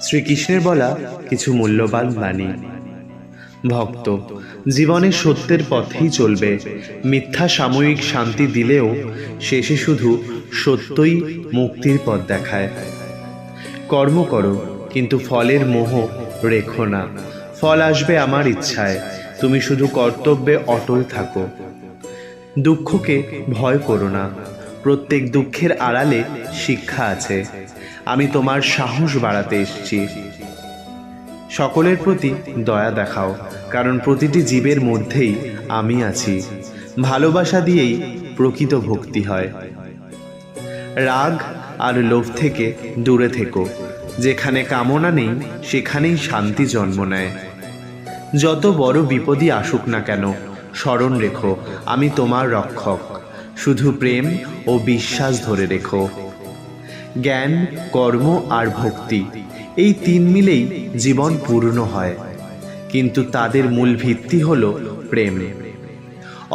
শ্রীকৃষ্ণের বলা কিছু মূল্যবান বাণী। ভক্ত জীবনে সত্যের পথেই চলবে। মিথ্যা সাময়িক শান্তি দিলেও শেষে শুধু সত্যই মুক্তির পথ দেখায়। কর্ম করো, কিন্তু ফলের মোহ রেখো না। ফল আসবে আমার ইচ্ছায়, তুমি শুধু কর্তব্যে অটল থাকো। দুঃখকে ভয় করো না, প্রত্যেক দুঃখের আড়ালে শিক্ষা আছে। আমি তোমার সাহস বাড়াতে এসেছি। সকলের প্রতি দয়া দেখাও, কারণ প্রতিটি জীবের মধ্যেই আমি আছি। ভালোবাসা দিয়েই প্রকৃত ভক্তি হয়। রাগ আর লোভ থেকে দূরে থেকো। যেখানে কামনা নেই সেখানেই শান্তি জন্ম নেয়। যত বড় বিপদই আসুক না কেন, স্মরণ রেখো আমি তোমার রক্ষক। শুধু প্রেম ও বিশ্বাস ধরে রেখো। জ্ঞান, কর্ম আর ভক্তি, এই তিন মিলেই জীবন পূর্ণ হয়, কিন্তু তাদের মূল ভিত্তি হলো প্রেম।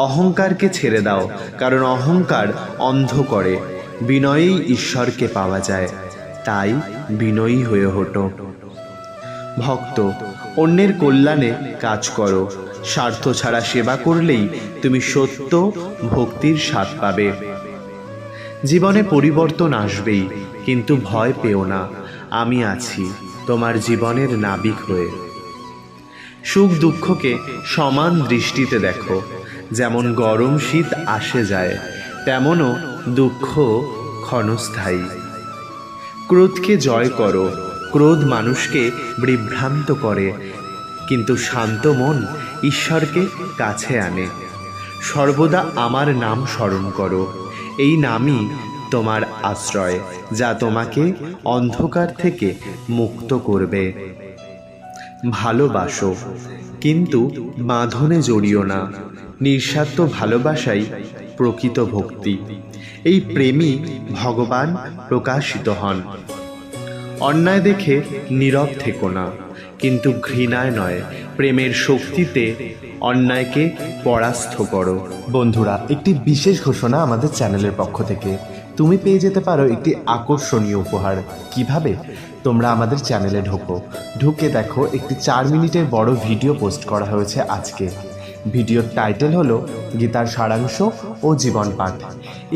অহংকারকে ছেড়ে দাও, কারণ অহংকার অন্ধ করে। বিনয়েই ঈশ্বরকে পাওয়া যায়, তাই বিনয়ী হয়ে ওঠো। ভক্ত অন্যের কল্যাণে কাজ করো। স্বার্থ ছাড়া সেবা করলেই তুমি সত্য ভক্তির স্বাদ পাবে। জীবনে পরিবর্তন আসবেই, কিন্তু ভয় পেও না, আমি আছি তোমার জীবনের নাবিক হয়ে। সুখ দুঃখকে সমান দৃষ্টিতে দেখো। যেমন গরম শীত আসে যায়, তেমনও দুঃখ ক্ষণস্থায়ী। ক্রোধকে জয় করো। ক্রোধ মানুষকে বিভ্রান্ত করে, কিন্তু শান্ত মন ঈশ্বরকে কাছে আনে। সর্বদা আমার নাম স্মরণ করো। এই নামই তোমার আশ্রয়, যা তোমাকে অন্ধকার থেকে মুক্ত করবে। ভালোবাসো, কিন্তু বাঁধনে জড়িও না। নিঃস্বার্থ ভালোবাসাই প্রকৃত ভক্তি। এই প্রেমই ভগবান প্রকাশিত হন। অন্যায় দেখে নীরব থেকো না, কিন্তু ঘৃণায় নয়, প্রেমের শক্তিতে অন্যায়কে পরাস্ত করো। বন্ধুরা, একটি বিশেষ ঘোষণা আমাদের চ্যানেলের পক্ষ থেকে। তুমি পেয়ে যেতে পারো একটি আকর্ষণীয় উপহার। কিভাবে? তোমরা আমাদের চ্যানেলে ঢুকে দেখো, একটি 4 মিনিটের বড় ভিডিও পোস্ট করা হয়েছে আজকে। ভিডিওর টাইটেল হলো গীতার সারাংশ ও জীবন পাঠ।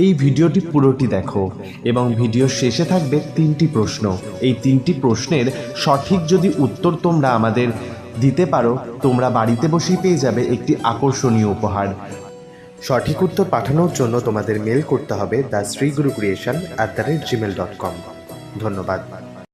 এই ভিডিওটি পুরোটি দেখো এবং ভিডিওর শেষে থাকবে 3টি প্রশ্ন। এই 3টি প্রশ্নের সঠিক যদি উত্তর তোমরা আমাদের দিতে পারো, তোমরা বাড়িতে বসেই পেয়ে যাবে একটি আকর্ষণীয় উপহার। সঠিক উত্তর পাঠানোর জন্য তোমাদের মেল করতে হবে theSriGuruCreation@gmail.com। ধন্যবাদ।